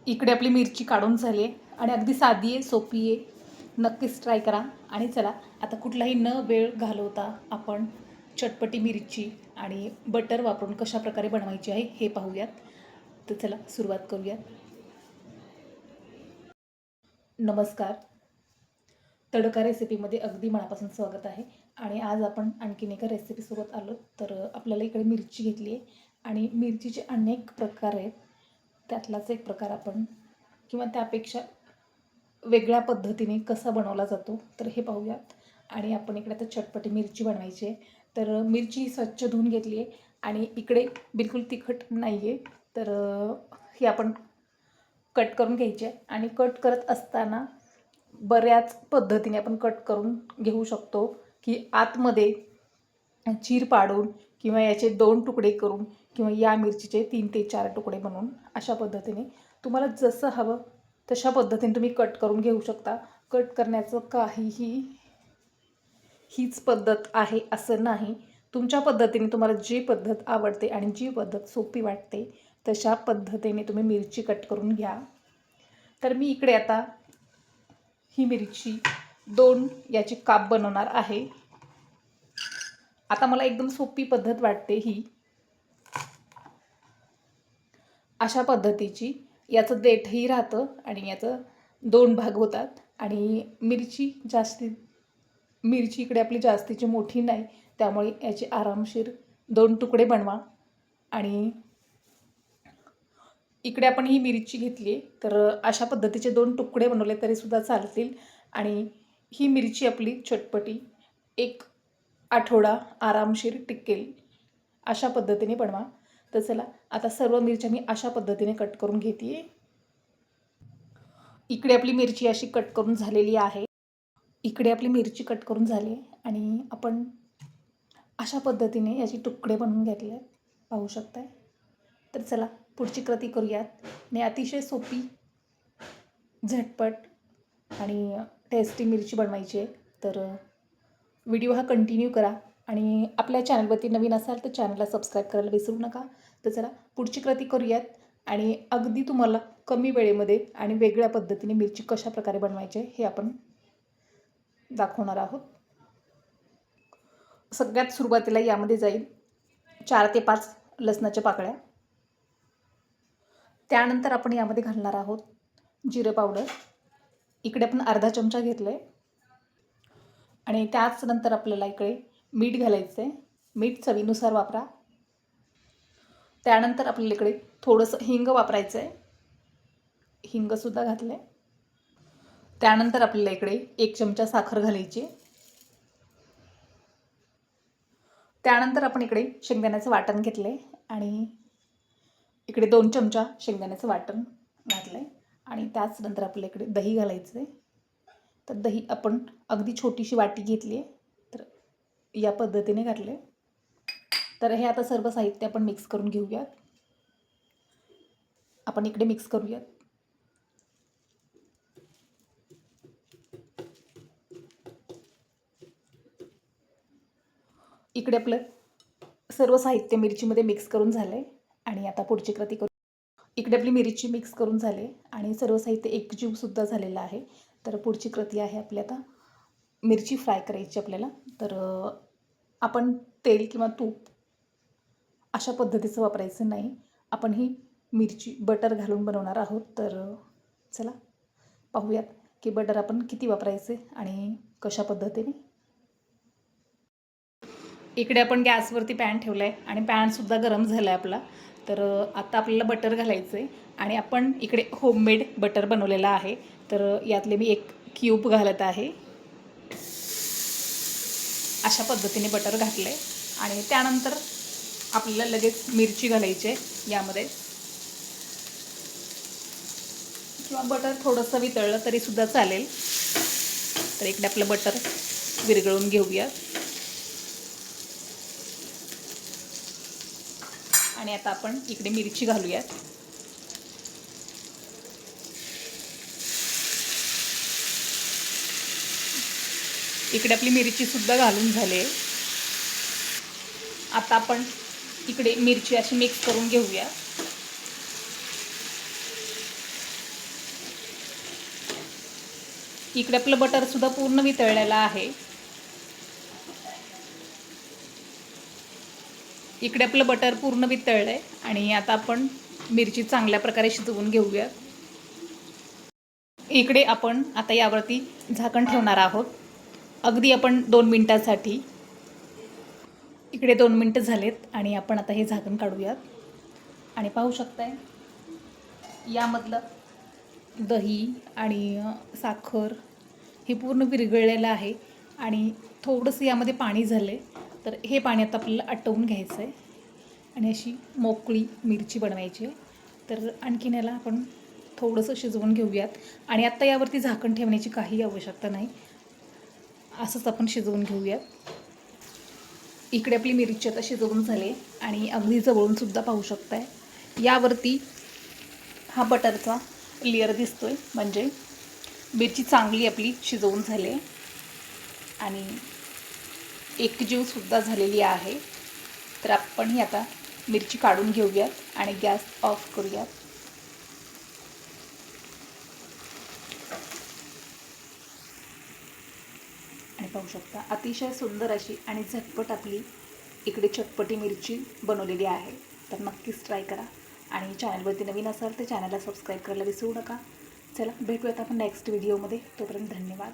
इकडे आपली मिरची काढून झाली आहे आणि अगदी साधी आहे, सोपी आहे. नक्कीच ट्राय करा. आणि चला आता कुठलाही न वेळ घालवता आपण चटपटी मिरची आणि बटर वापरून कशाप्रकारे बनवायची आहे हे पाहूयात. तर चला सुरुवात करूयात. नमस्कार. तडका रेसिपीमध्ये अगदी मनापासून स्वागत आहे. आणि आज आपण आणखीन एका रेसिपीसोबत आलो. तर आपल्याला इकडे मिरची घेतली आहे आणि मिरचीचे अनेक प्रकार आहेत. त्यातलाच एक प्रकार आपण किंवा त्यापेक्षा वेगळ्या पद्धतीने कसा बनवला जातो तर हे पाहूयात. आणि आपण इकडे आता चटपटी मिरची बनवायची आहे. तर मिरची स्वच्छ धुवून घेतली आहे आणि इकडे बिलकुल तिखट नाही आहे. तर ही आपण कट करून घ्यायची आहे. आणि कट करत असताना बऱ्याच पद्धतीने आपण कट करून घेऊ शकतो, की आतमध्ये चीर पाडून किंवा याचे 2 तुकडे करून किंवा या मिरचीचे 3 ते 4 तुकडे बनवून अशा पद्धतीने तुम्हाला जसं हवं तशा पद्धतीने तुम्ही कट करून घेऊ शकता. कट करण्याचं काहीही हीच पद्धत आहे असं नाही. तुमच्या पद्धतीने तुम्हाला जी पद्धत आवडते आणि जी पद्धत सोपी वाटते तशा पद्धतीने तुम्ही मिरची कट करून घ्या. तर मी इकडे आता ही मिरची 2 याची काप बनवणार आहे. आता मला एकदम सोपी पद्धत वाटते ही. अशा पद्धतीची याचं देठही राहतं आणि याचं 2 भाग होतात. आणि मिरची इकडे आपली जास्तीची मोठी नाही, त्यामुळे याचे आरामशीर 2 तुकडे बनवा. आणि इकडे आपण ही मिरची घेतली तर अशा पद्धतीचे 2 तुकडे बनवले तरीसुद्धा चालतील. आणि ही मिरची आपली चटपटी 1 आठवडा आरामशीर टिकेल अशा पद्धतीने बनवा. तर चला आता सर्व मिरच्या मी अशा पद्धतीने कट करून घेते आहे. इकडे आपली मिरची अशी कट करून झालेली आहे. इकडे आपली मिरची कट करून झाली आणि आपण अशा पद्धतीने याचे तुकडे बनवून घेतले पाहू शकताय. तर चला पुढची कृती करूयात. आणि अतिशय सोपी, झटपट आणि टेस्टी मिरची बनवायची आहे. तर व्हिडिओ हा कंटिन्यू करा. आणि आपल्या चॅनलवरती नवीन असाल तर चॅनलला सबस्क्राईब करायला विसरू नका. तर चला पुढची कृती करूयात. आणि अगदी तुम्हाला कमी वेळेमध्ये आणि वेगळ्या पद्धतीने मिरची कशा प्रकारे बनवायची आहे हे आपण दाखवणार आहोत. सगळ्यात सुरुवातीला यामध्ये जाईल 4 ते 5 लसणाच्या पाकळ्या. त्यानंतर आपण यामध्ये घालणार आहोत जिरं पावडर. इकडे आपण अर्धा चमचा घेतलं आहे. आणि त्याच नंतर आपल्याला इकडे मीठ घालायचं आहे. मीठ चवीनुसार वापरा. त्यानंतर आपल्याला इकडे थोडंसं हिंग वापरायचं आहे. हिंगसुद्धा घातलं आहे. त्यानंतर आपल्याला इकडे 1 चमचा साखर घालायची. त्यानंतर आपण इकडे शेंगदाण्याचं वाटण घेतलं आहे आणि इकडे 2 चमचा शेंगदाण्याचं वाटण घातलं आहे. आणि त्याचनंतर आपल्याला इकडे दही घालायचं आहे. तर दही आपण अगदी छोटीशी वाटी घेतली आहे. तर या पद्धतीने घातले. तर हे आता सर्व साहित्य आपण मिक्स करून घेऊयात. आपण इकडे मिक्स करूयात. इकडे आपलं सर्व साहित्य मिरचीमध्ये मिक्स करून झालं आहे. आणि आता पुढची कृती करू. इकडे आपली मिरची मिक्स करून झाले आणि सर्व साहित्य एकजीवसुद्धा झालेलं आहे. तर पुढची कृती आहे आपली आता मिरची फ्राय करायची आपल्याला. तर आपण तेल किंवा तूप अशा पद्धतीचं वापरायचं नाही. आपण ही मिरची बटर घालून बनवणार आहोत. तर चला पाहूयात की बटर आपण किती वापरायचे आणि कशा पद्धतीने. इकडे आपण गॅसवरती पॅन ठेवला आहे आणि पॅनसुद्धा गरम झाला आहे आपला. तर आता आपल्याला बटर घालायचं आहे. आणि आपण इकडे होममेड बटर बनवलेला आहे. तर यातले मी 1 क्यूब घालत आहे. अशा पद्धतीने बटर घातलं आहे. आणि त्यानंतर आपल्याला लगेच मिरची घालायची आहे यामध्ये. किंवा बटर थोडंसं वितळलं तरीसुद्धा चालेल. तर इकडे आपलं बटर विरघळून घेऊया. आणि आता आपण इकडे मिरची घालूयात. इकडे आपली मिरचीसुद्धा घालून झाली आहे. आता आपण इकडे मिरची अशी मिक्स करून घेऊया. इकडे आपलं बटरसुद्धा पूर्ण वितळलेलं आहे. इकडे आपलं बटर पूर्ण वितळलं आहे आणि आता आपण मिरची चांगल्या प्रकारे शिजवून घेऊया. इकडे आपण आता यावरती झाकण ठेवणार आहोत अगदी आपण 2 मिनिटांसाठी. इकडे 2 मिनिटं झालेत आणि आपण आता हे झाकण काढूयात. आणि पाहू शकताय यामधलं दही आणि साखर हे पूर्ण विरघळलेलं आहे आणि थोडंसं यामध्ये पाणी झालं आहे. तर हे पाणी आता आपल्याला आटवून घ्यायचं आहे आणि अशी मोकळी मिरची बनवायची आहे. तर आणखीन याला आपण थोडंसं शिजवून घेऊयात आणि आत्ता यावरती झाकण ठेवण्याची काही आवश्यकता नाही, असंच आपण शिजवून घेऊयात. इकडे आपली मिरची आता शिजवून झाली आणि अगदी जवळूनसुद्धा पाहू शकताय यावरती हा बटरचा लेयर दिसतोय, म्हणजे मिरची चांगली आपली शिजवून झाली आणि एकजीवसुद्धा झालेली आहे. तर आपण ही आता मिरची काढून घेऊयात आणि गॅस ऑफ करूयात. आणि पाहू शकता अतिशय सुंदर अशी आणि झटपट आपली इकडे चटपटी मिरची बनवलेली आहे. तर नक्कीच ट्राय करा आणि चॅनलवरती नवीन असाल तर चॅनलला सबस्क्राईब करायला विसरू नका. चला भेटूयात आपण नेक्स्ट व्हिडिओमध्ये. तोपर्यंत धन्यवाद.